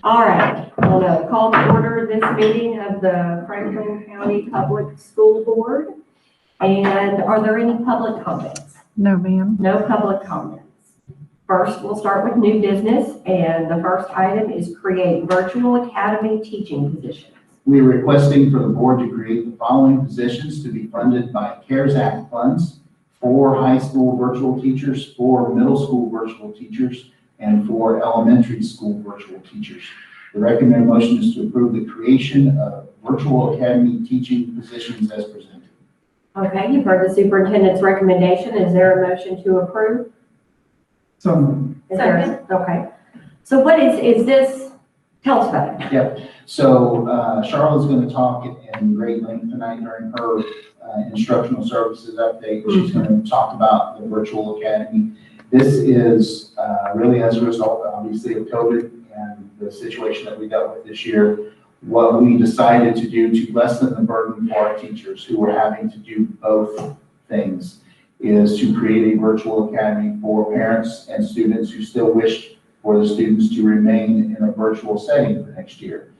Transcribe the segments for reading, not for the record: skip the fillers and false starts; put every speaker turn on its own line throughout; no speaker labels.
All right, I'm gonna call to order this meeting of the Franklin County Public School Board. And are there any public comments?
No, ma'am.
No public comments. First, we'll start with new business, and the first item is create virtual academy teaching positions.
We are requesting for the board to create the following positions to be funded by CARES Act funds: 4 high school virtual teachers, 4 middle school virtual teachers, and 4 elementary school virtual teachers. The recommended motion is to approve the creation of virtual academy teaching positions as presented.
Okay, you've heard the superintendent's recommendation. Is there a motion to approve? Okay. So what is this? Tell us about it.
Yep. So Charlotte's going to talk in great length tonight during her instructional services update. She's going to talk about the virtual academy. This is really as a result, obviously, of COVID and the situation that we dealt with this year. What we decided to do to lessen the burden for our teachers who were having to do both things is to create a virtual academy for parents and students who still wish for the students to remain in a virtual setting for next year.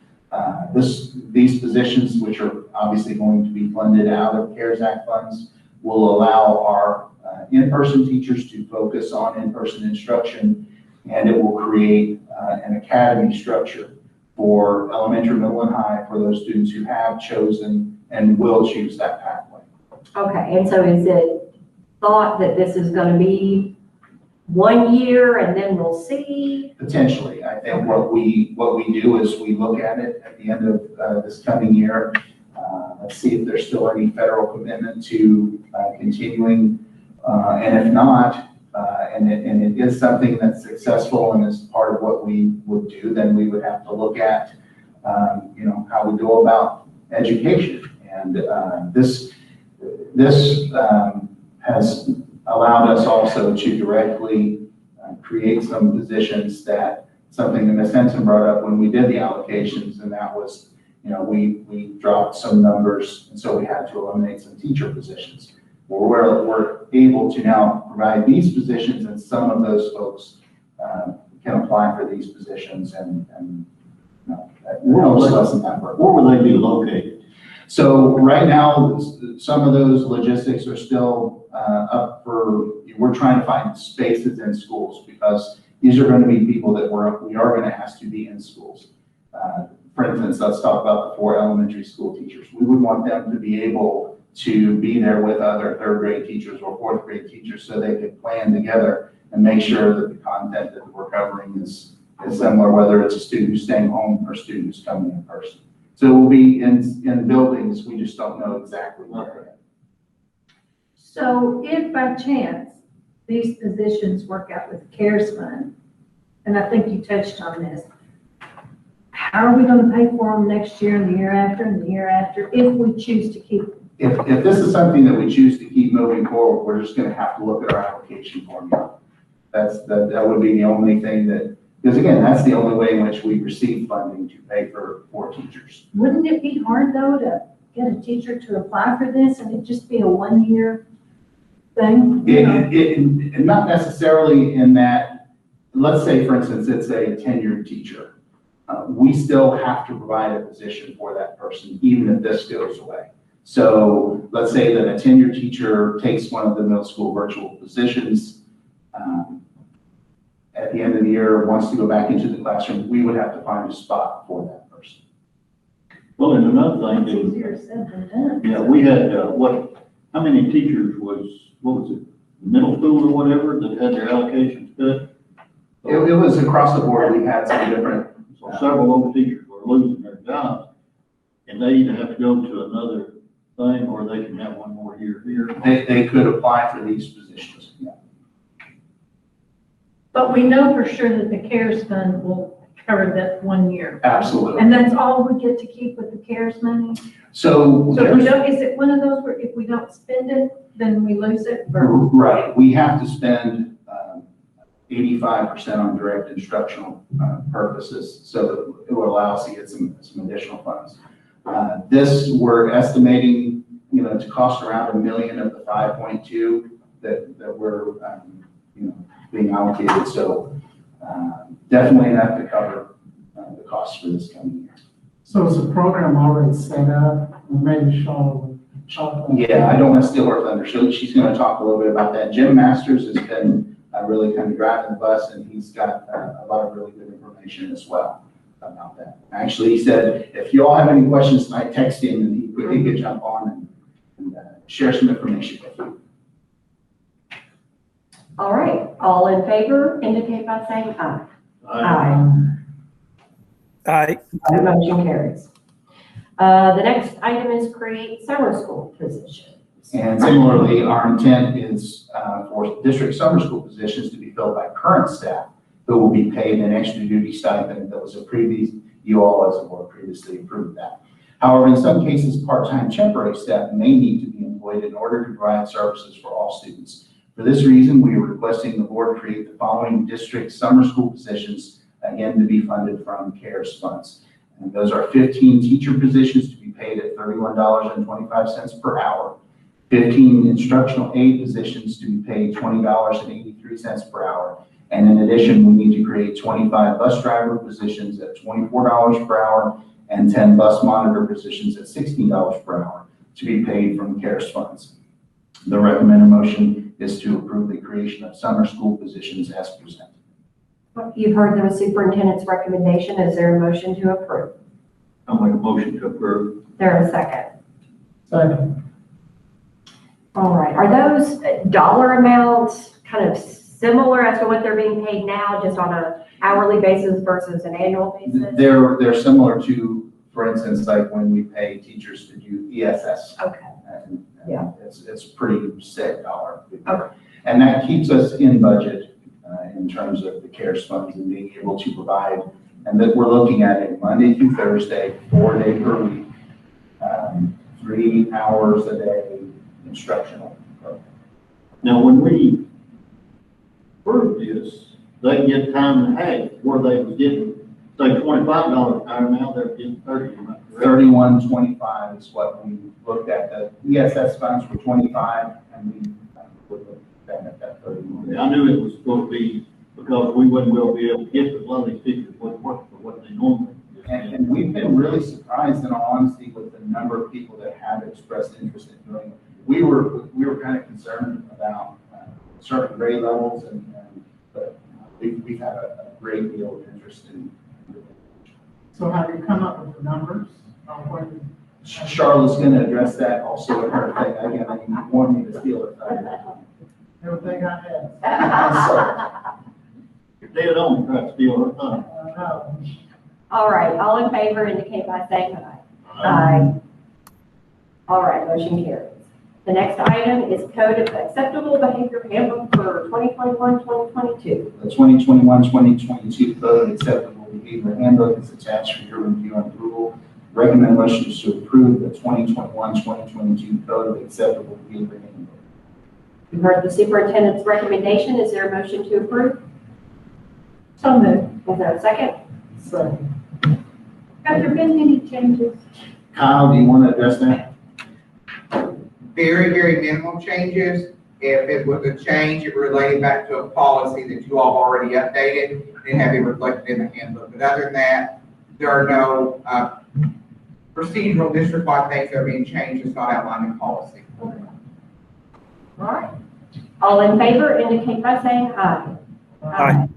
These positions, which are obviously going to be funded out of CARES Act funds, will allow our in-person teachers to focus on in-person instruction, and it will create an academy structure for elementary, middle, and high for those students who have chosen and will choose that pathway.
Okay, and so is it thought that this is going to be 1 year and then we'll see?
Potentially, I think what we do is we look at it at the end of this coming year. Let's see if there's still any federal commitment to continuing, and if not, and it is something that's successful and is part of what we would do, then we would have to look at, how we go about education. And this has allowed us also to directly create some positions that something that Ms. Henson brought up when we did the allocations, and that was, we dropped some numbers, and so we had to eliminate some teacher positions. We're able to now provide these positions, and some of those folks can apply for these positions, and that helps lessen that burden.
Where will they be located?
So right now, some of those logistics are still up for, we're trying to find spaces in schools, because these are going to be people that we are going to ask to be in schools. For instance, let's talk about the 4 elementary school teachers. We would want them to be able to be there with other 3rd grade teachers or 4th grade teachers, so they can plan together and make sure that the content that we're covering is similar, whether it's a student who's staying home or a student who's coming in person. So it will be in buildings, we just don't know exactly where.
So if by chance these positions work out with the CARES Fund, and I think you touched on this, how are we going to pay for them next year and the year after and the year after if we choose to keep them?
If this is something that we choose to keep moving forward, we're just going to have to look at our application formula. That would be the only thing that, because again, that's the only way in which we receive funding to pay for teachers.
Wouldn't it be hard though to get a teacher to apply for this and it just be a 1-year thing?
And not necessarily in that, let's say for instance, it's a tenured teacher. We still have to provide a position for that person, even if this goes away. So let's say that a tenured teacher takes one of the middle school virtual positions, at the end of the year, wants to go back into the classroom, we would have to find a spot for that person.
Well, and another thing
It's
is,
easier said than done.
yeah, we had, how many teachers what was it, middle school or whatever, that had their allocations cut?
It was across the board. We had some different.
So several of those teachers were losing their jobs, and they either have to go to another thing, or they can have one more year here.
They could apply for these positions. Yeah.
But we know for sure that the CARES Fund will cover that 1 year.
Absolutely.
And that's all we get to keep with the CARES money?
So
So we don't, is it one of those where if we don't spend it, then we lose it?
right, we have to spend 85% on direct instructional purposes, so that it will allow us to get some additional funds. This we're estimating, to cost around $1 million of the 5.2 that we're being allocated. So definitely enough to cover the costs for this coming year.
So is the program already set up? Maybe Charlotte would talk about.
Yeah, I don't want to steal her thunder. She's going to talk a little bit about that. Jim Masters has been really kind of driving the bus, and he's got a lot of really good information as well about that. Actually, he said, if you all have any questions tonight, text him, and he could jump on and share some information with you.
All right, all in favor indicate by saying aye.
Aye.
The motion carries. The next item is create summer school positions.
And similarly, our intent is for district summer school positions to be filled by current staff who will be paid an extra duty stipend that was a previous, you all as a board previously approved that. However, in some cases, part-time temporary staff may need to be employed in order to provide services for all students. For this reason, we are requesting the board create the following district summer school positions, again, to be funded from CARES funds. And those are 15 teacher positions to be paid at $31.25 per hour, 15 instructional aid positions to be paid $20.83 per hour. And in addition, we need to create 25 bus driver positions at $24 per hour and 10 bus monitor positions at $16 per hour to be paid from CARES funds. The recommended motion is to approve the creation of summer school positions as presented.
You've heard the superintendent's recommendation. Is there a motion to approve?
I'll make a motion to approve.
There a second?
Second.
All right, are those dollar amounts kind of similar as to what they're being paid now, just on an hourly basis versus an annual basis?
They're similar to, for instance, like when we pay teachers to do ESS.
Okay.
And
Yeah.
It's pretty set dollar.
Okay.
And that keeps us in budget in terms of the CARES funds and being able to provide, and that we're looking at it Monday through Thursday, 4 days per week, 3 hours a day instructional program.
Now, when we approved this, they get time and a half where they was getting, say, $25 an hour, now they're getting 30. Am I correct?
31.25 is what we looked at. The ESS funds were 25, and we looked at that 31.
I knew it was supposed to be, because we wouldn't well be able to get the lovely teachers what work for what they normally do.
And we've been really surprised, in all honesty, with the number of people that have expressed interest in doing it. We were kind of concerned about certain grade levels, but we've had a great deal of interest in.
So have you come up with the numbers on when?
Charlotte's going to address that also in her thing. Again, you want me to steal it.
Everything I have.
If they had only tried to steal her thunder.
No.
All right, all in favor indicate by saying aye. Aye. All right, motion carries. The next item is Code of Acceptable Behavior Handbook for 2021-2022.
The 2021-2022 Code of Acceptable Behavior Handbook is attached for your review and approval. Recommend motions to approve the 2021-2022 Code of Acceptable Behavior Handbook.
You've heard the superintendent's recommendation. Is there a motion to approve?
So moved.
Is there a second?
Second.
Have there been any changes?
Kyle, do you want to address that?
Very, very minimal changes. If it was a change, it related back to a policy that you all already updated and have it reflected in the handbook. But other than that, there are no procedural district-wide things that are being changed. It's not outlined in policy.
All right. All in favor indicate by saying aye.
Aye.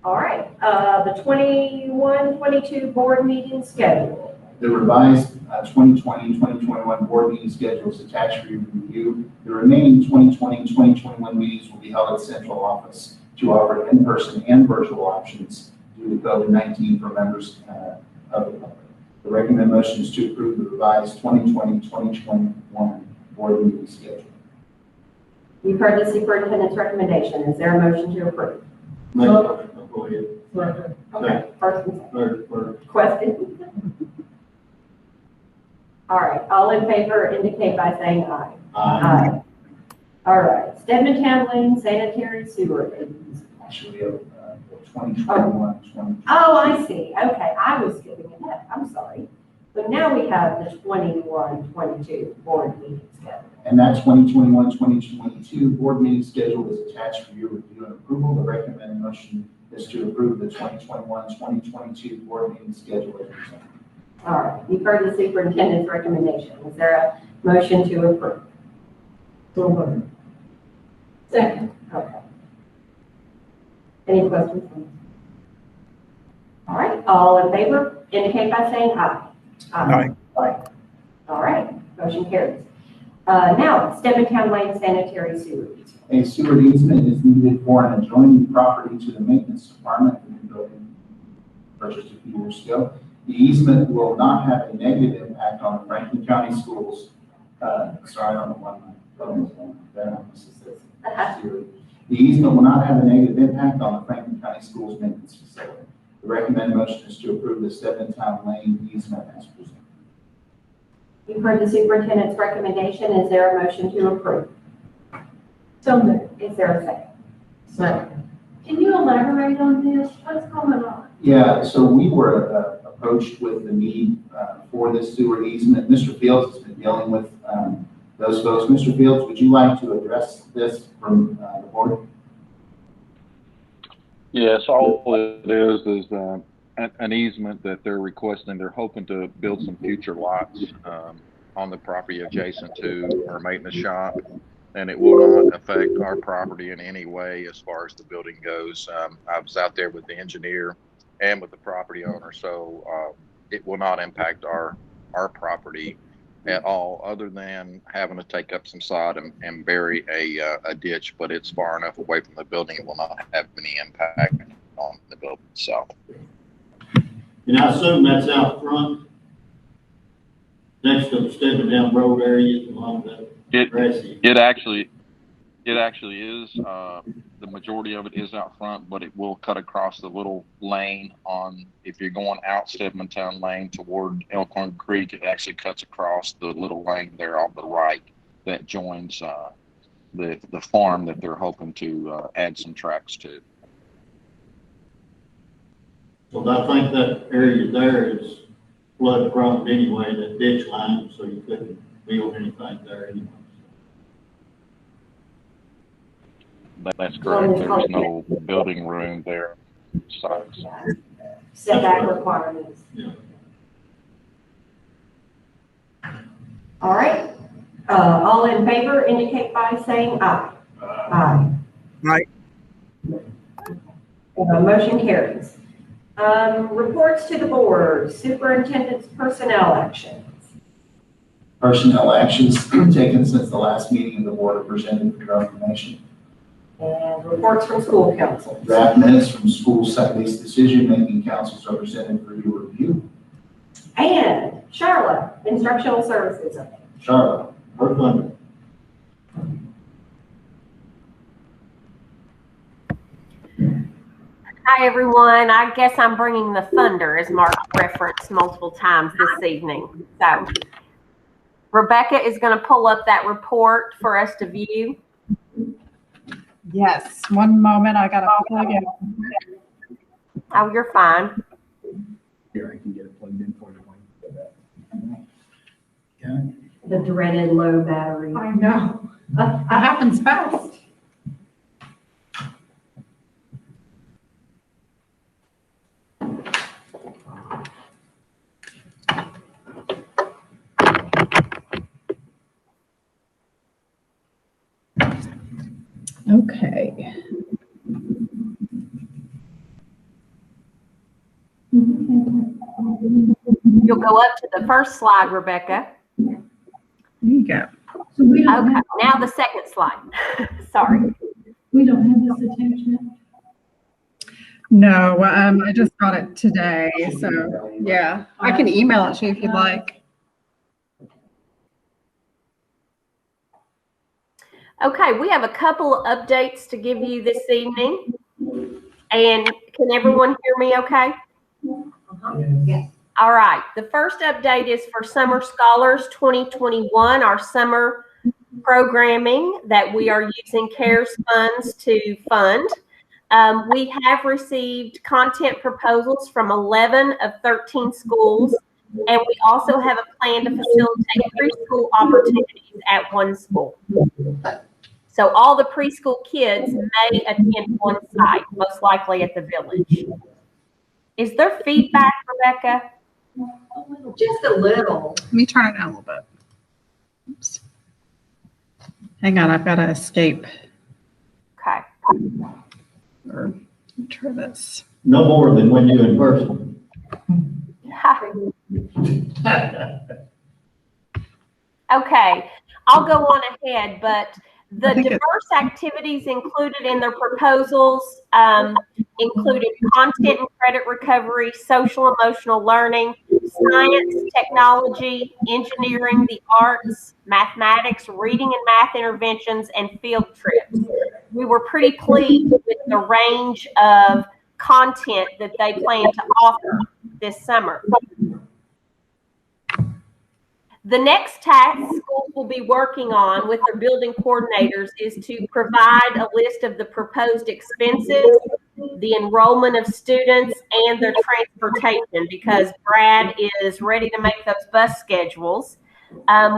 All right, the 21-22 board meeting schedule.
The revised 2020-2021 board meeting schedule is attached for your review. The remaining 2020-2021 meetings will be held at central office to offer in-person and virtual options due to COVID-19 for members of the public. The recommended motion is to approve the revised 2020-2021 board meeting schedule.
You've heard the superintendent's recommendation. Is there a motion to approve?
Make a motion. Go ahead.
Second.
Okay, first and second.
First.
Question? All right, all in favor indicate by saying aye.
Aye.
All right, Stedman Town Lane sanitary sewer.
Actually, we have 2021-2022.
Oh, I see. Okay, I was skipping ahead. I'm sorry. So now we have the 21-22 board meeting schedule.
And that 2021-2022 board meeting schedule is attached for your review and approval. The recommended motion is to approve the 2021-2022 board meeting schedule as presented.
All right, you've heard the superintendent's recommendation. Is there a motion to approve?
Second.
Okay. Any questions? All right, all in favor indicate by saying aye.
Aye.
All right, motion carries. Now, Steventown Lane sanitary sewer.
A sewer easement is needed for an adjoining property to the maintenance department of the building purchased a few years ago. The easement will not have a negative impact on the Franklin County Schools. Sorry, I don't know why my phone is going like that. This is this. The easement will not have a negative impact on the Franklin County Schools maintenance facility. The recommended motion is to approve the Steventown Lane easement as presented.
You've heard the superintendent's recommendation. Is there a motion to approve?
So moved.
Is there a second?
Second. Can you elaborate on this? What's going on?
Yeah, so we were approached with the need for this sewer easement. Mr. Fields has been dealing with those folks. Mr. Fields, would you like to address this from the board?
Yes, all it is an easement that they're requesting. They're hoping to build some future lots on the property adjacent to our maintenance shop, and it will not affect our property in any way as far as the building goes. I was out there with the engineer and with the property owner, so it will not impact our property at all, other than having to take up some sod and bury a ditch, but it's far enough away from the building it will not have any impact on the building itself.
And I assume that's out front, next to the stepping down road area, along the grassy.
It actually is. The majority of it is out front, but it will cut across the little lane on, if you're going out Steventown Lane toward Elkhorn Creek, it actually cuts across the little lane there on the right that joins the farm that they're hoping to add some tracks to.
So I think that area there is flood prone anyway, that ditch line, so you couldn't build anything there anyway.
That's correct. There's no building room there. Size.
Setback requirements.
Yeah.
All right, all in favor indicate by saying aye. Aye.
Aye.
Motion carries. Reports to the board, superintendent's personnel actions.
Personnel actions taken since the last meeting of the board are presented for your information.
And reports from school council.
Draft minutes from school site-based decision-making councils are presented for your review.
And Charlotte, instructional services.
Charlotte.
Her thunder.
Hi, everyone. I guess I'm bringing the thunder, as Mark referenced multiple times this evening. So Rebecca is going to pull up that report for us to view.
Yes, one moment, I gotta plug in.
Oh, you're fine.
Here, I can get it plugged in for you. Okay.
The dreaded low battery.
I know, that happens fast. Okay.
You'll go up to the first slide, Rebecca.
There you go.
So we don't
Okay,
have,
now the second slide. Sorry.
we don't have this attachment.
No, I just got it today, so yeah, I can email it to you if you'd like.
Okay, we have a couple of updates to give you this evening. And can everyone hear me okay?
Yes.
All right, the first update is for Summer Scholars 2021, our summer programming that we are using CARES funds to fund. We have received content proposals from 11 of 13 schools And we also have a plan to facilitate preschool opportunities at one school. So all the preschool kids may attend one site, most likely at the village. Is there feedback, Rebecca?
Just a little.
Let me turn it down a little bit. Oops. Hang on, I've got to escape.
Okay.
Or let me try this.
No more than when you're in person.
Okay, I'll go on ahead, but the
I think
diverse activities included in their proposals included content and credit recovery, social emotional learning, science, technology, engineering, the arts, mathematics, reading and math interventions, and field trips. We were pretty pleased with the range of content that they plan to offer this summer. The next task schools will be working on with their building coordinators is to provide a list of the proposed expenses, the enrollment of students, and their transportation, because Brad is ready to make those bus schedules.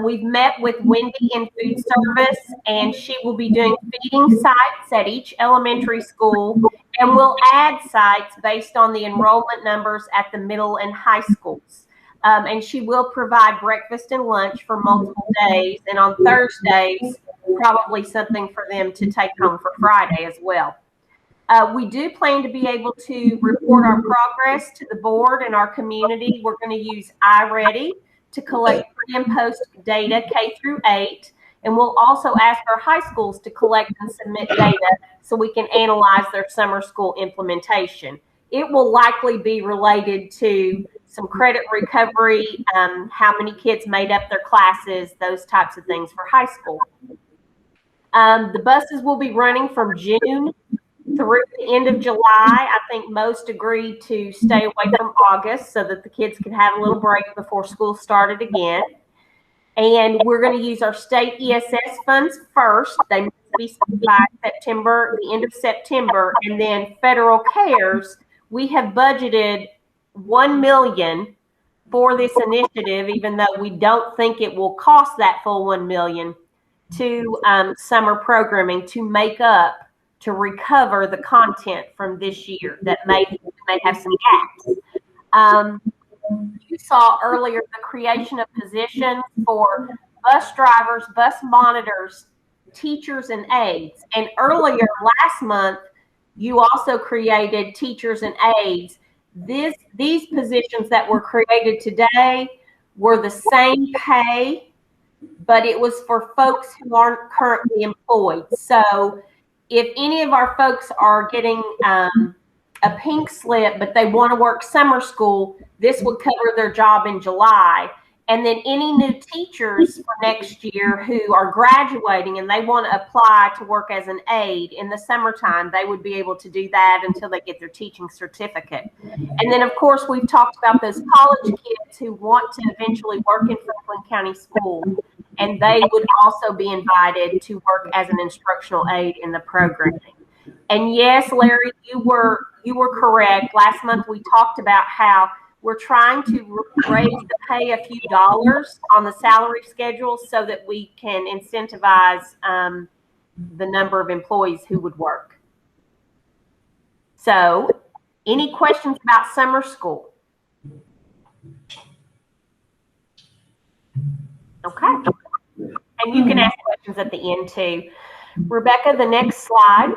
We've met with Wendy in food service, and she will be doing feeding sites at each elementary school, and we'll add sites based on the enrollment numbers at the middle and high schools. And she will provide breakfast and lunch for multiple days. And on Thursdays, probably something for them to take home for Friday as well. We do plan to be able to report our progress to the board and our community. We're going to use iReady to collect pre and post data K through 8. And we'll also ask our high schools to collect and submit data so we can analyze their summer school implementation. It will likely be related to some credit recovery, how many kids made up their classes, those types of things for high school. The buses will be running from June through the end of July. I think most agreed to stay away from August so that the kids could have a little break before school started again. And we're going to use our state ESS funds first. They must be spent by September, the end of September, and then federal CARES. We have budgeted $1 million for this initiative, even though we don't think it will cost that full $1 million to summer programming to make up, to recover the content from this year that may have some gaps. You saw earlier the creation of positions for bus drivers, bus monitors, teachers, and aides. And earlier last month, you also created teachers and aides. These positions that were created today were the same pay, but it was for folks who aren't currently employed. So if any of our folks are getting a pink slip, but they want to work summer school, this would cover their job in July. And then any new teachers for next year who are graduating and they want to apply to work as an aide in the summertime, they would be able to do that until they get their teaching certificate. And then, of course, we've talked about those college kids who want to eventually work in Franklin County School, and they would also be invited to work as an instructional aide in the programming. And yes, Larry, you were correct. Last month we talked about how we're trying to raise the pay a few dollars on the salary schedule so that we can incentivize the number of employees who would work. So, any questions about summer school? Okay. And you can ask questions at the end too. Rebecca, the next slide.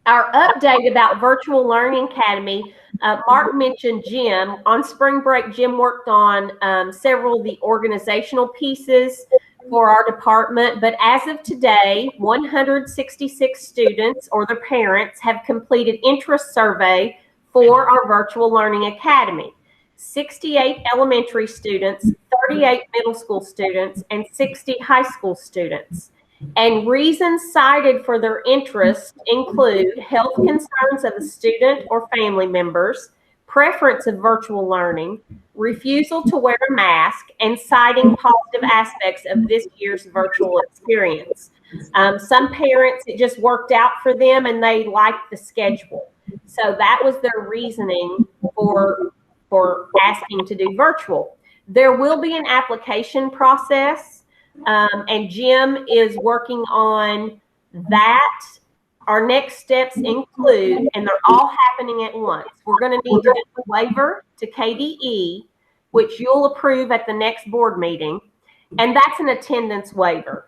Our update about Virtual Learning Academy, Mark mentioned Jim. On spring break, Jim worked on several of the organizational pieces for our department, but as of today, 166 students or their parents have completed interest survey for our Virtual Learning Academy. 68 elementary students, 38 middle school students, and 60 high school students. And reasons cited for their interest include health concerns of the student or family members, preference of virtual learning, refusal to wear a mask, and citing positive aspects of this year's virtual experience. Some parents, it just worked out for them and they liked the schedule. So that was their reasoning for for asking to do virtual. There will be an application process, and Jim is working on that. Our next steps include, and they're all happening at once, we're going to need to do a waiver to KDE, which you'll approve at the next board meeting, and that's an attendance waiver,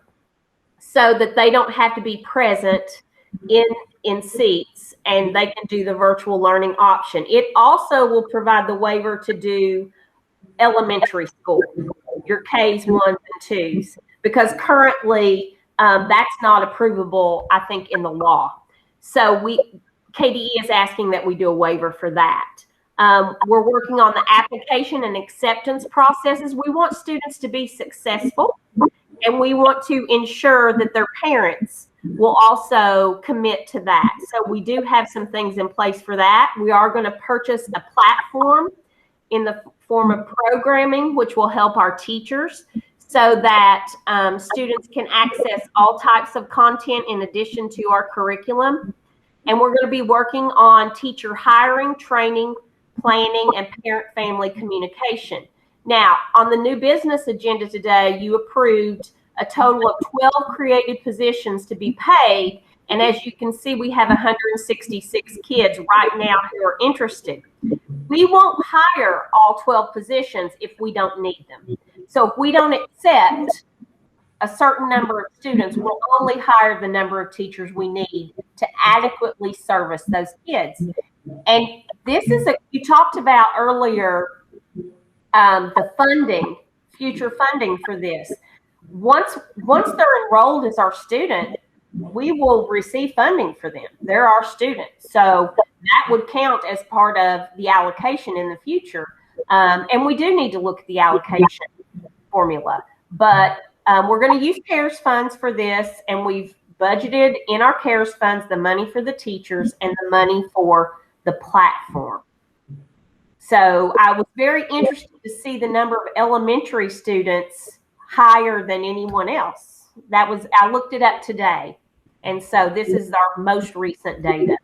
so that they don't have to be present in seats, and they can do the virtual learning option. It also will provide the waiver to do elementary school, your Ks, 1s, and 2s, because currently that's not approvable, I think, in the law. So KDE is asking that we do a waiver for that. We're working on the application and acceptance processes. We want students to be successful, and we want to ensure that their parents will also commit to that. So we do have some things in place for that. We are going to purchase a platform in the form of programming, which will help our teachers, so that students can access all types of content in addition to our curriculum. And we're going to be working on teacher hiring, training, planning, and parent-family communication. Now, on the new business agenda today, you approved a total of 12 created positions to be paid. And as you can see, we have 166 kids right now who are interested. We won't hire all 12 positions if we don't need them. So if we don't accept a certain number of students, we'll only hire the number of teachers we need to adequately service those kids. And this is you talked about earlier, the funding, future funding for this. Once they're enrolled as our student, we will receive funding for them. They're our students. So that would count as part of the allocation in the future. And we do need to look at the allocation formula. But we're going to use CARES funds for this, and we've budgeted in our CARES funds the money for the teachers and the money for the platform. So I was very interested to see the number of elementary students higher than anyone else. I looked it up today. And so this is our most recent data.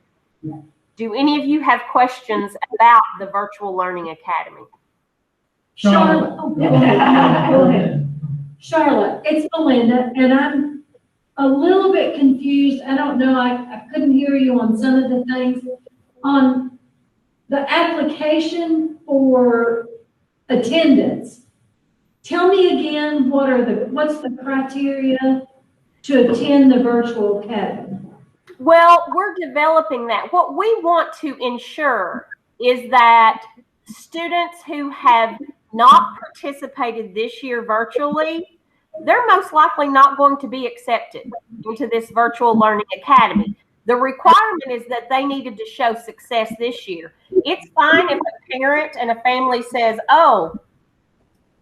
Do any of you have questions about the Virtual Learning Academy?
Charlotte, go ahead. Charlotte, it's Melinda, and I'm a little bit confused. I don't know, I couldn't hear you on some of the things. On the application for attendance, tell me again, what's the criteria to attend the virtual academy?
Well, we're developing that. What we want to ensure is that students who have not participated this year virtually, they're most likely not going to be accepted into this Virtual Learning Academy. The requirement is that they needed to show success this year. It's fine if a parent and a family says, oh,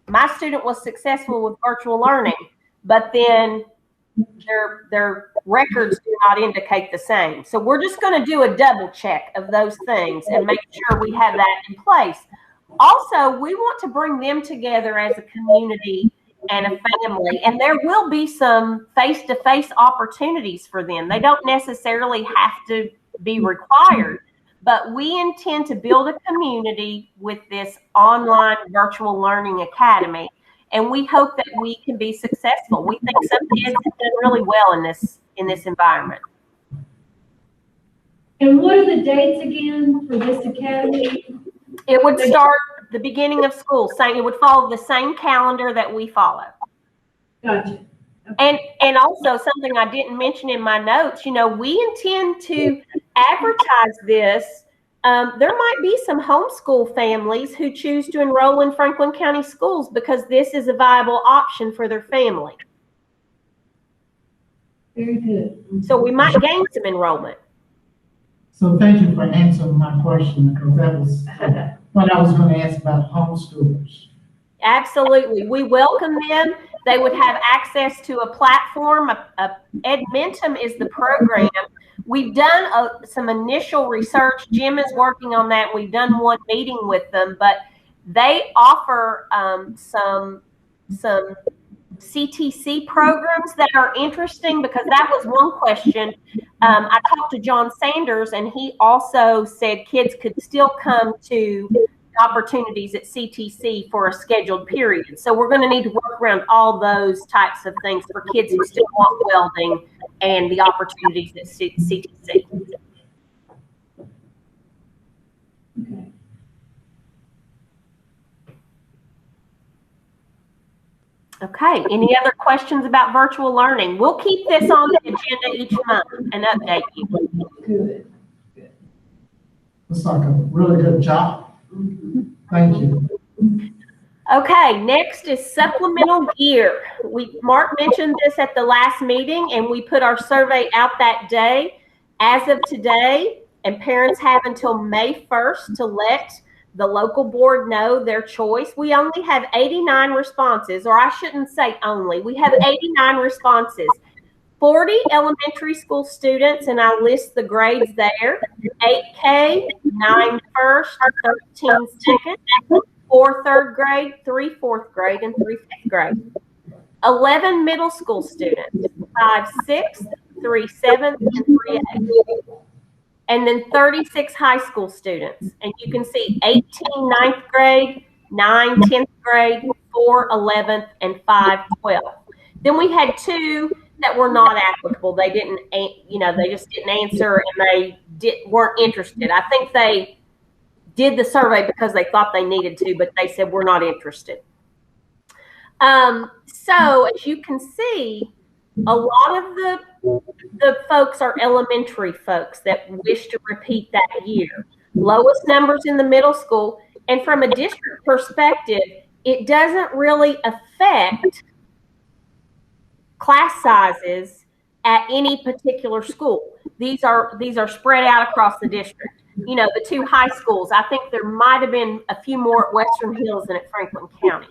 my student was successful with virtual learning, but then their records do not indicate the same. So we're just going to do a double check of those things and make sure we have that in place. Also, we want to bring them together as a community and a family, and there will be some face-to-face opportunities for them. They don't necessarily have to be required, but we intend to build a community with this online virtual learning academy, and we hope that we can be successful. We think some kids have done really well in this environment.
And what are the dates again for this academy?
It would start the beginning of school. It would follow the same calendar that we follow.
Gotcha.
And also something I didn't mention in my notes, we intend to advertise this. There might be some homeschool families who choose to enroll in Franklin County schools because this is a viable option for their family.
Very good.
So we might gain some enrollment.
So thank you for answering my question, because that was what I was going to ask about homeschoolers.
Absolutely. We welcome them. They would have access to a platform. Edmentum is the program. We've done some initial research. Jim is working on that. We've done one meeting with them, but they offer some CTC programs that are interesting, because that was one question. I talked to John Sanders, and he also said kids could still come to opportunities at CTC for a scheduled period. So we're going to need to work around all those types of things for kids who still want welding and the opportunities at CTC.
Okay.
Okay, any other questions about virtual learning? We'll keep this on the agenda each month and update you.
Good.
Looks like a really good job. Thank you.
Okay, next is supplemental gear. Mark mentioned this at the last meeting, and we put our survey out that day. As of today, and parents have until May 1st to let the local board know their choice. We only have 89 responses, or I shouldn't say only. We have 89 responses. 40 elementary school students, and I list the grades there. 8K, 9 first, 13 second, 4 third grade, 3 fourth grade, and 3 fifth grade. 11 middle school students, 5 sixth, 3 seventh, and 3 eighth. And then 36 high school students. And you can see 18 ninth grade, 9 10th grade, 4 11th, and 5 12th. Then we had 2 that were not applicable. They didn't, they just didn't answer, and they weren't interested. I think they did the survey because they thought they needed to, but they said, we're not interested. So as you can see, a lot of the folks are elementary folks that wish to repeat that year. Lowest numbers in the middle school. And from a district perspective, it doesn't really affect class sizes at any particular school. These are spread out across the district. The 2 high schools, I think there might have been a few more at Western Hills than at Franklin County.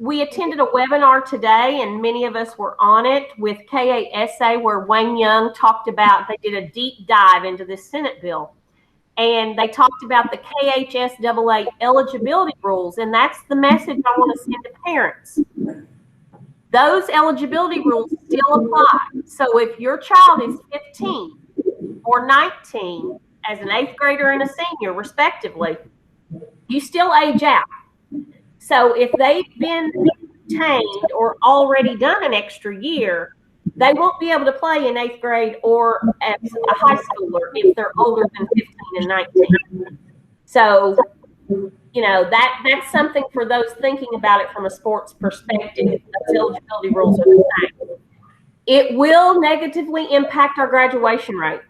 We attended a webinar today, and many of us were on it with KASA, where Wayne Young talked about, they did a deep dive into this Senate bill. And they talked about the KHSAA eligibility rules, and that's the message I want to send to parents. Those eligibility rules still apply. So if your child is 15 or 19 as an 8th grader and a senior, respectively, you still age out. So if they've been retained or already done an extra year, they won't be able to play in 8th grade or as a high schooler if they're older than 15 and 19. So, that's something for those thinking about it from a sports perspective. Those eligibility rules are the same. It will negatively impact our graduation rate.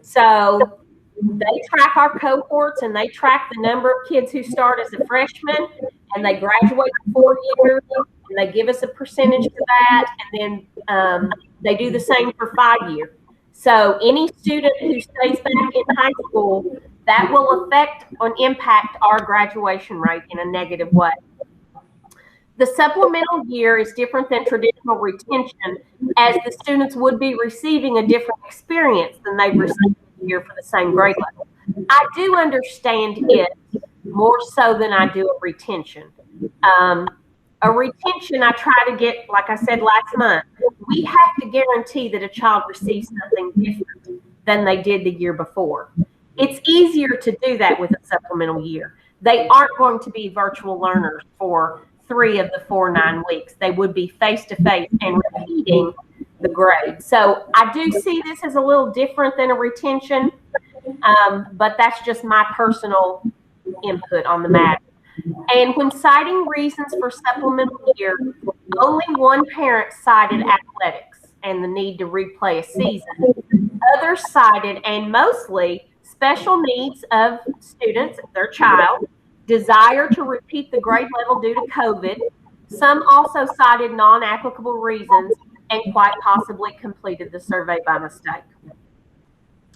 So they track our cohorts, and they track the number of kids who start as a freshman, and they graduate 4 years, and they give us a percentage for that, and then they do the same for 5 years. So any student who stays back in high school, that will affect and impact our graduation rate in a negative way. The supplemental year is different than traditional retention, as the students would be receiving a different experience than they've received year for the same grade level. I do understand it more so than I do a retention. A retention, I try to get, like I said last month, we have to guarantee that a child receives something different than they did the year before. It's easier to do that with a supplemental year. They aren't going to be virtual learners for 3 of the 4 9 weeks. They would be face-to-face and repeating the grade. So I do see this as a little different than a retention, but that's just my personal input on the matter. And when citing reasons for supplemental year, only one parent cited athletics and the need to replay a season. Others cited, and mostly, special needs of students, their child, desire to repeat the grade level due to COVID. Some also cited non-applicable reasons and quite possibly completed the survey by mistake.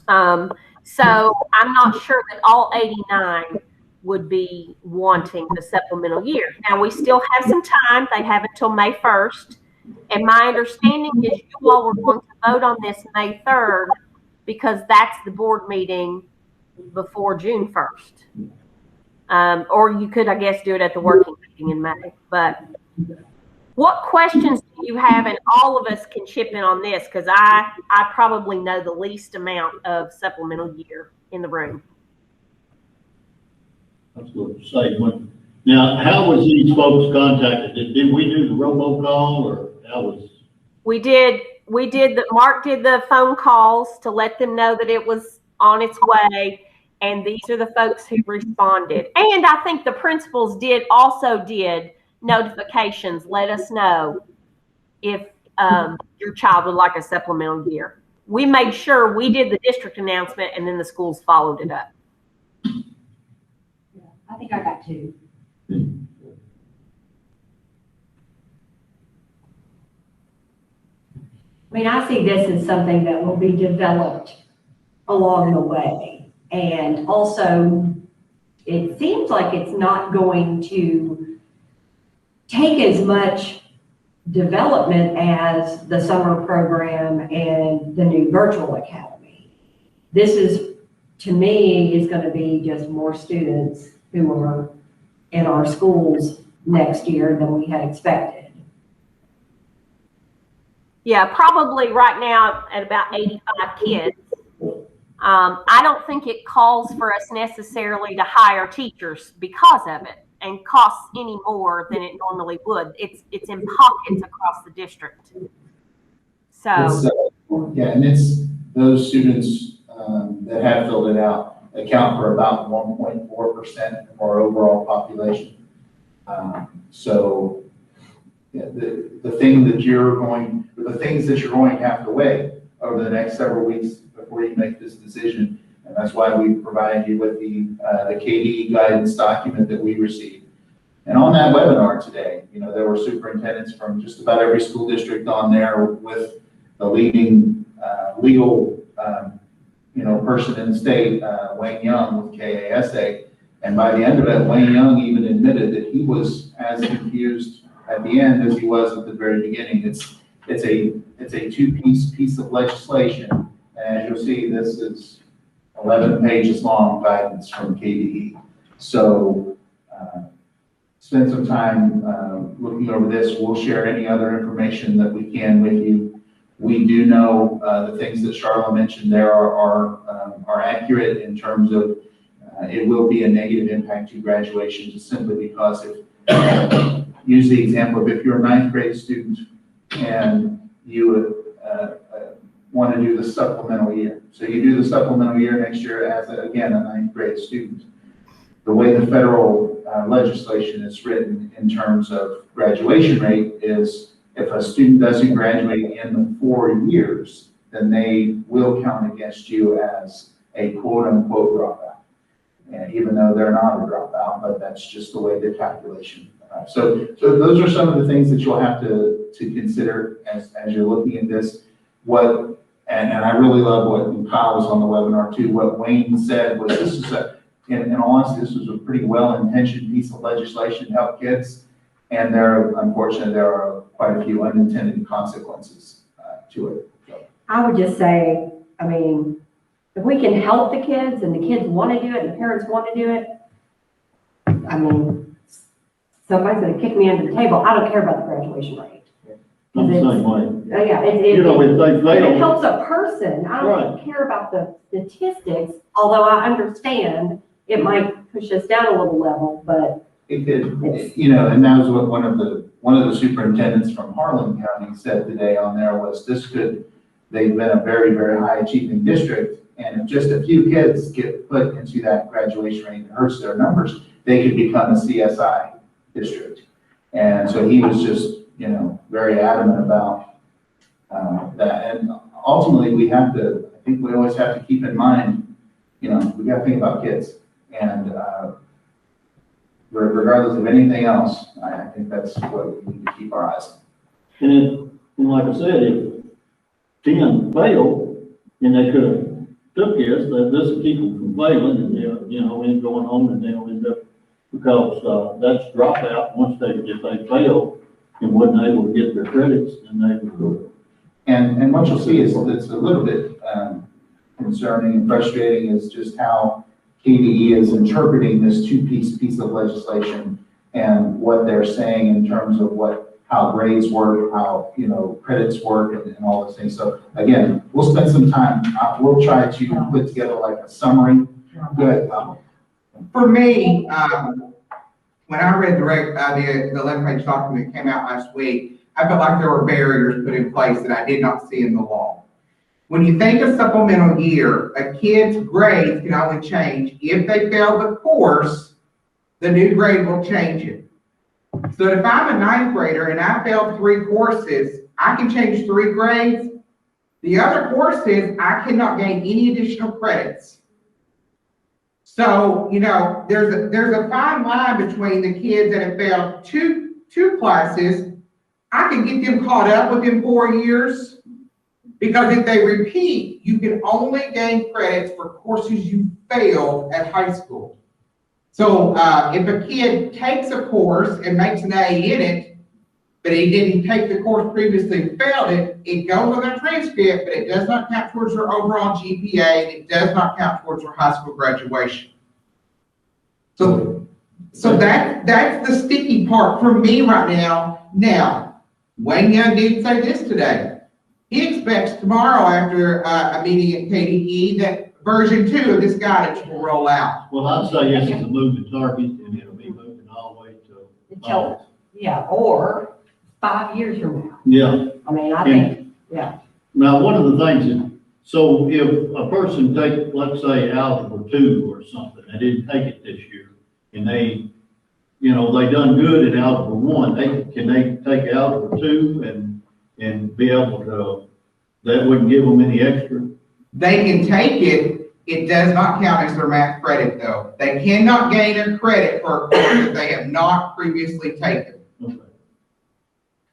So I'm not sure that all 89 would be wanting the supplemental year. Now, we still have some time. They have until May 1st. And my understanding is you all were going to vote on this May 3rd because that's the board meeting before June 1st. Or you could, I guess, do it at the working meeting in May. But what questions do you have? And all of us can chip in on this because I probably know the least amount of supplemental year in the room.
was going to say, now, how was these folks contacted? Did we do the robocall or how was?
We did Mark did the phone calls to let them know that it was on its way. And these are the folks who responded. And I think the principals did notifications, let us know if your child would like a supplemental year. We made sure we did the district announcement and then the schools followed it up.
I think I got two. I mean, I see this as something that will be developed along the way. And also, it seems like it's not going to take as much development as the summer program and the new virtual academy. This is, to me, is going to be just more students who are in our schools next year than we had expected.
Yeah, probably right now at about 85 kids. I don't think it calls for us necessarily to hire teachers because of it and costs any more than it normally would. It's in pockets across the district. So
yeah, and it's those students that have filled it out account for about 1.4% of our overall population. So yeah, the things that you're going to have to weigh over the next several weeks before you make this decision. And that's why we provided you with the KDE guidance document that we received. And on that webinar today, there were superintendents from just about every school district on there with the leading legal person in the state, Wayne Young with KASA. And by the end of it, Wayne Young even admitted that he was as confused at the end as he was at the very beginning. It's a two-piece of legislation. And as you'll see, this is 11 pages long guidance from KDE. So spend some time looking over this. We'll share any other information that we can with you. We do know the things that Charlotte mentioned there are accurate in terms of it will be a negative impact to graduation, just simply because use the example of if you're a ninth grade student and you want to do the supplemental year. So you do the supplemental year next year as, again, a ninth grade student. The way the federal legislation is written in terms of graduation rate is if a student doesn't graduate in the 4 years, then they will count against you as a quote-unquote dropout. And even though they're not a dropout, but that's just the way the calculation. So those are some of the things that you'll have to consider as you're looking at this. And I really love what Kyle was on the webinar too. What Wayne said was this is in all honesty, this was a pretty well-intentioned piece of legislation to help kids. And unfortunately, there are quite a few unintended consequences to it. So. I
would just say, I mean, if we can help the kids and the kids want to do it and the parents want to do it, I mean, somebody's going to kick me under the table. I don't care about the graduation rate.
I'm the same way.
Yeah, it helps a person. I don't care about the statistics, although I understand it might push us down a little level, but
it could, and that was what one of the superintendents from Harlan County said today on there was they've been a very, very high achieving district, and if just a few kids get put into that graduation rate and hurts their numbers, they could become a CSI district. And so he was just, very adamant about that. And ultimately, I think we always have to keep in mind, we got to think about kids. And regardless of anything else, I think that's what we need to keep our eyes on.
And like I said, if 10 fail, and they could have took this will keep them from failing, and end going home, and they'll end up, because that's dropout. Once if they fail and wasn't able to get their credits, then they would go.
And what you'll see is it's a little bit concerning and frustrating is just how KDE is interpreting this piece of legislation and what they're saying in terms of how grades work, how credits work, and all those things. So again, we'll spend some time. We'll try to put together like a summary. Good.
for me, when I read the 11-page document that came out last week, I felt like there were barriers put in place that I did not see in the law. When you think of supplemental year, a kid's grades can only change if they fail the course, the new grade will change it. So if I'm a 9th grader and I failed 3 courses, I can change 3 grades. The other courses, I cannot gain any additional credits. So, you know, there's a fine line between the kids that have failed two classes. I can get them caught up within 4 years, because if they repeat, you can only gain credits for courses you failed at high school. So if a kid takes a course and makes an A in it, but he didn't take the course previously and failed it, it goes on their transcript, but it does not count towards their overall GPA, and it does not count towards their high school graduation. So that's the sticky part for me right now. Now, Wayne Young did say this today. He expects tomorrow after a meeting at KDE that version 2 of this guidance will roll out.
Well, I'd say this is a moving target, and it'll be moving all the way to August.
Yeah, or 5 years from now.
Yeah.
I mean, I think, yeah.
Now, one of the things that, so if a person take, let's say, Algebra 2 or something, they didn't take it this year, and they, you know, they done good at Algebra 1, can they take Algebra 2 and be able to, that wouldn't give them any extra?
They can take it. It does not count as their math credit, though. They cannot gain a credit for a course that they have not previously taken.
Okay.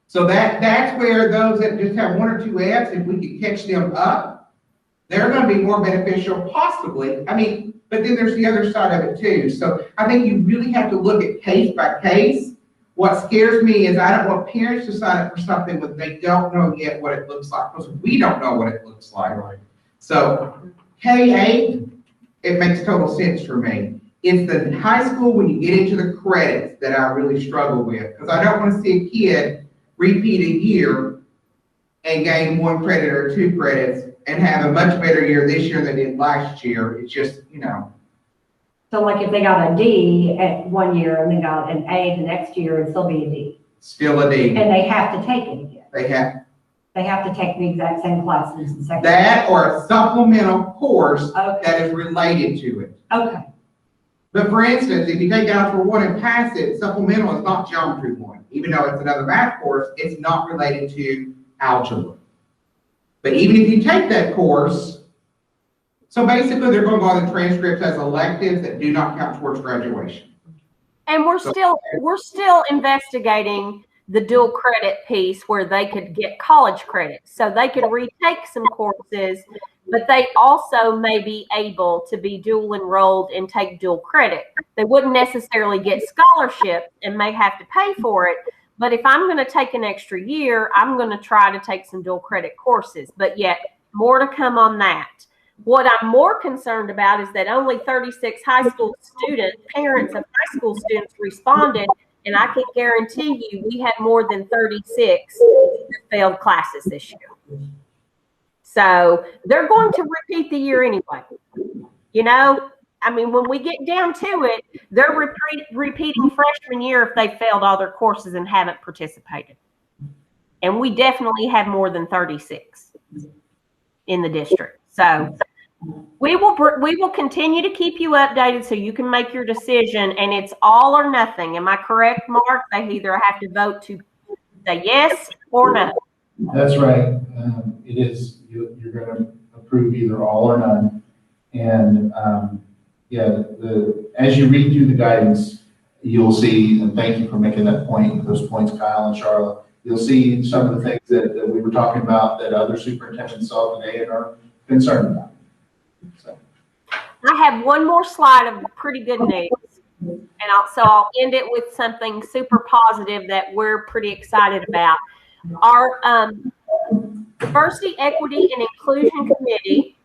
So that's where those that just have 1 or 2 Fs, if we could catch them up, they're going to be more beneficial, possibly. I mean, but then there's the other side of it too. So I think you really have to look at case by case. What scares me is I don't want parents to sign up for something when they don't know yet what it looks like, because we don't know what it looks like.
Right.
So K-8, it makes total sense for me. It's the high school when you get into the credits that I really struggle with, because I don't want to see a kid repeat a year and gain 1 credit or 2 credits and have a much better year this year than they did last year. It's just, you know.
So like if they got a D at 1 year and then got an A the next year, it'd still be a D.
Still a D.
And they have to take it again.
They have
to take the exact same classes in second.
that or a supplemental course
Okay.
that is related to it.
Okay.
But for instance, if you take Algebra 1 and pass it, supplemental is not Geometry 1. Even though it's another math course, it's not related to algebra. But even if you take that course, so basically they're going to go on the transcripts as electives that do not count towards graduation.
And we're still investigating the dual credit piece where they could get college credit. So they could retake some courses, but they also may be able to be dual enrolled and take dual credit. They wouldn't necessarily get scholarship and may have to pay for it. But if I'm going to take an extra year, I'm going to try to take some dual credit courses, but yet more to come on that. What I'm more concerned about is that only 36 high school students, parents of high school students responded, and I can guarantee you we had more than 36 failed classes this year. So they're going to repeat the year anyway. You know, I mean, when we get down to it, they're repeating freshman year if they failed all their courses and haven't participated. And we definitely have more than 36 in the district. So we will continue to keep you updated so you can make your decision, and it's all or nothing. Am I correct, Mark? They either have to vote to say yes or no.
That's right. It is, you're going to approve either all or none. And yeah, as you read through the guidance, you'll see, and thank you for making that point, those points, Kyle and Charlotte, you'll see some of the things that we were talking about that other superintendents saw today and are concerned about. So.
I have one more slide of pretty good news. And I'll end it with something super positive that we're pretty excited about. Our Diversity, Equity, and Inclusion Committee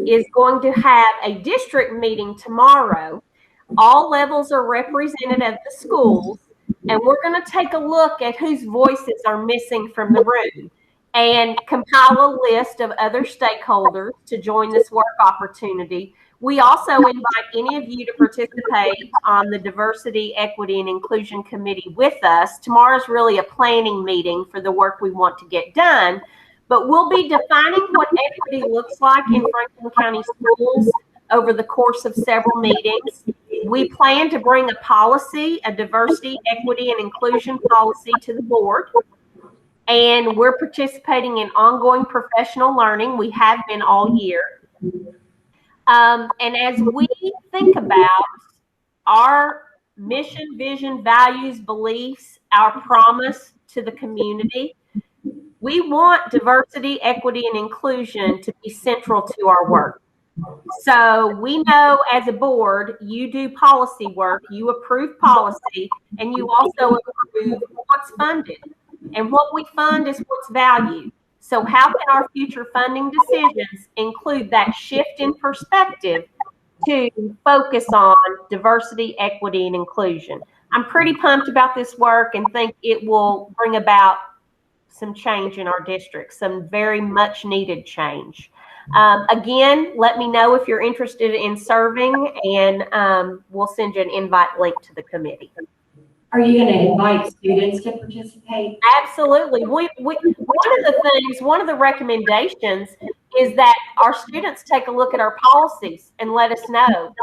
is going to have a district meeting tomorrow. All levels are represented at the schools, and we're going to take a look at whose voices are missing from the room. and compile a list of other stakeholders to join this work opportunity. We also invite any of you to participate on the Diversity, Equity, and Inclusion Committee with us. Tomorrow's really a planning meeting for the work we want to get done, but we'll be defining what equity looks like in Franklin County schools over the course of several meetings. We plan to bring a policy, a diversity, equity, and inclusion policy to the board. And we're participating in ongoing professional learning. We have been all year. And as we think about our mission, vision, values, beliefs, our promise to the community, we want diversity, equity, and inclusion to be central to our work. So we know as a board, you do policy work, you approve policy, and you also approve what's funded. And what we fund is what's valued. So how can our future funding decisions include that shift in perspective to focus on diversity, equity, and inclusion? I'm pretty pumped about this work and think it will bring about some change in our district, some very much needed change. Again, let me know if you're interested in serving, and we'll send you an invite link to the committee.
Are you going to invite students to participate?
Absolutely. One of the recommendations is that our students take a look at our policies and let us know,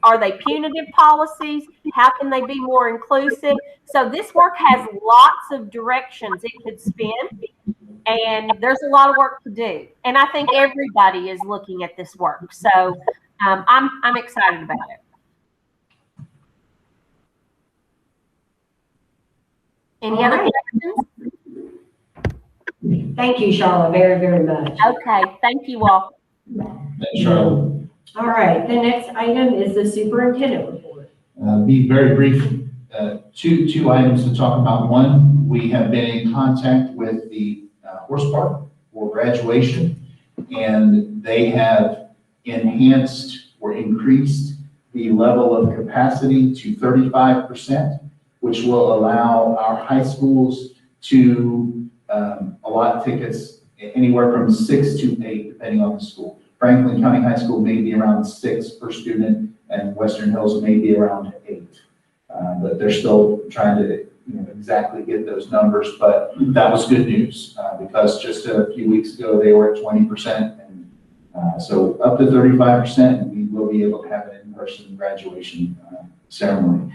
are they punitive policies? How can they be more inclusive? So this work has lots of directions it could spin, and there's a lot of work to do. And I think everybody is looking at this work. So I'm excited about it. Any other questions?
Thank you, Charlotte, very, very much.
Okay, thank you all.
Thanks, Charlotte.
All right, the next item is the superintendent report.
Be very brief. Two items to talk about. One, we have been in contact with the horse park for graduation, and they have enhanced or increased the level of capacity to 35%, which will allow our high schools to allot tickets anywhere from 6 to 8, depending on the school. Franklin County High School may be around 6 per student, and Western Hills may be around 8. But they're still trying to exactly get those numbers, but that was good news because just a few weeks ago they were at 20%, and so up to 35%, and we will be able to have an in-person graduation ceremony.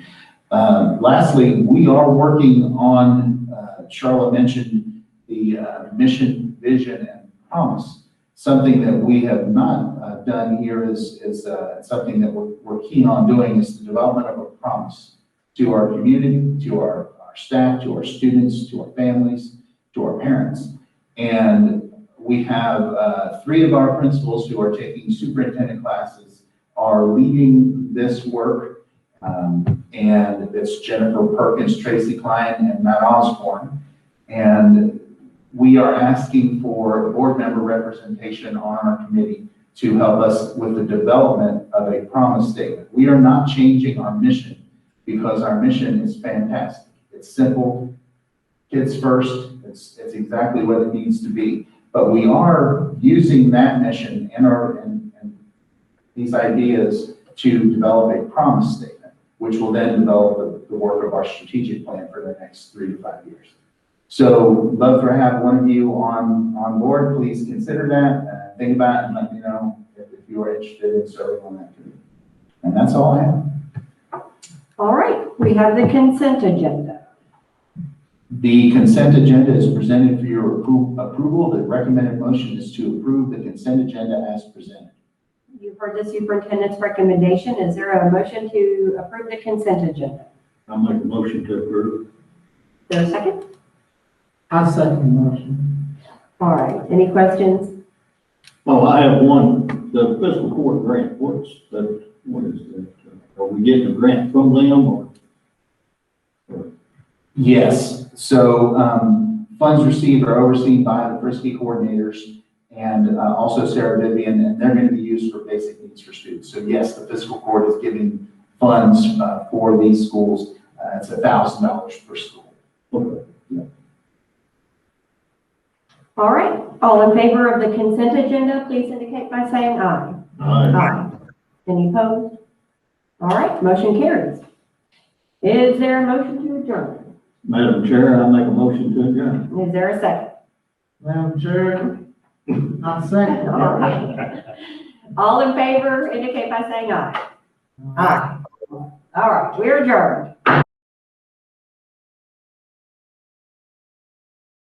Lastly, we are working on, Charlotte mentioned the mission, vision, and promise. Something that we have not done here is something that we're keen on doing is the development of a promise to our community, to our staff, to our students, to our families, to our parents. And we have 3 of our principals who are taking superintendent classes are leading this work. And it's Jennifer Perkins, Tracy Klein, and Matt Osborne. And we are asking for board member representation on our committee to help us with the development of a promise statement. We are not changing our mission because our mission is fantastic. It's simple, kids first. It's exactly what it needs to be. But we are using that mission and these ideas to develop a promise statement, which will then develop the work of our strategic plan for the next 3 to 5 years. So love to have one of you on board. Please consider that, think about it, and let me know if you are interested in serving on that committee. And that's all I have.
All right, we have the consent agenda.
The consent agenda is presented for your approval. The recommended motion is to approve the consent agenda as presented.
You've heard the superintendent's recommendation. Is there a motion to approve the consent agenda?
I'll make a motion to approve.
Is there a second?
I second the motion.
All right, any questions?
Well, I have one, the fiscal court grant, what is that? Are we getting a grant from them or?
Yes, so funds received are overseen by the Frisbee coordinators and also Sarah Vivian, and they're going to be used for basic needs for students. So yes, the fiscal court is giving funds for these schools. It's $1,000 per school.
Okay.
Yeah.
All right, all in favor of the consent agenda, please indicate by saying aye. Aye. Any opposed? All right, motion carries. Is there a motion to adjourn?
Madam Chair, I make a motion to adjourn.
Is there a second?
Madam Chair, I'll second.
All right. All in favor, indicate by saying aye. Aye. All right, we're adjourned.